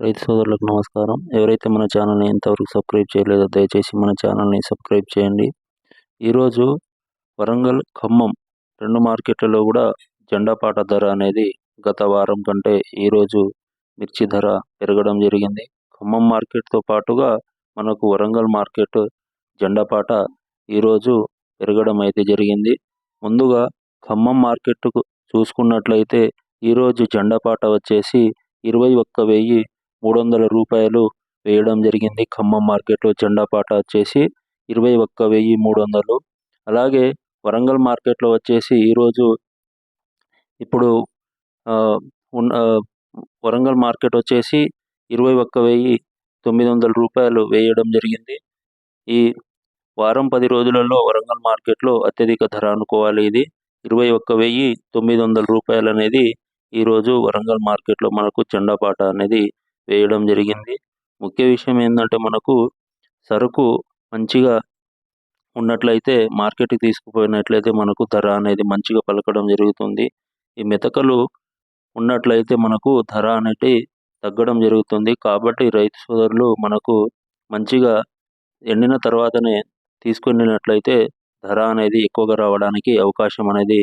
రైతు సోదరులకు నమస్కారం. ఎవరైతే మన ఛానల్‌ని ఇంతవరకు సబ్స్క్రైబ్ చేయలేదో దయచేసి మన ఛానల్‌ని సబ్స్క్రైబ్ చేయండి. ఈరోజు వరంగల్, ఖమ్మం 2 మార్కెట్లలో కూడా జెండాపాట ధర అనేది గత వారం కంటే ఈరోజు మిర్చి ధర పెరగడం జరిగింది. ఖమ్మం మార్కెట్‌తో పాటుగా మనకు వరంగల్ మార్కెట్ జెండాపాట ఈరోజు పెరగడం అయితే జరిగింది. ముందుగా ఖమ్మం మార్కెట్‌కు చూసుకున్నట్లయితే ఈరోజు జెండాపాట వచ్చేసి 21,300 వేయడం జరిగింది. ఖమ్మం మార్కెట్‌లో జెండాపాట వచ్చేసి 21,300. అలాగే వరంగల్ మార్కెట్‌లో వచ్చేసి ఈరోజు ఇప్పుడు వరంగల్ మార్కెట్ వచ్చేసి 21,900 వేయడం జరిగింది. ఈ వారం 10 రోజులలో వరంగల్ మార్కెట్‌లో అత్యధిక ధర అనుకోవాలి ఇది. 21,900 అనేది ఈరోజు వరంగల్ మార్కెట్‌లో మనకు జెండాపాట అనేది వేయడం జరిగింది. ముఖ్య విషయం ఏందంటే మనకు సరుకు మంచిగా ఉన్నట్లయితే మార్కెట్‌కి తీసుకుపోయినట్లయితే మనకు ధర అనేది మంచిగా పలకడం జరుగుతుంది. ఈ మెతకలు ఉన్నట్లయితే మనకు ధర అనేది తగ్గడం జరుగుతుంది. కాబట్టి రైతు సోదరులు మనకు మంచిగా ఎండిన తర్వాతనే తీసుకెళ్ళినట్లయితే ధర అనేది ఎక్కువగా రావడానికి అవకాశం అనేది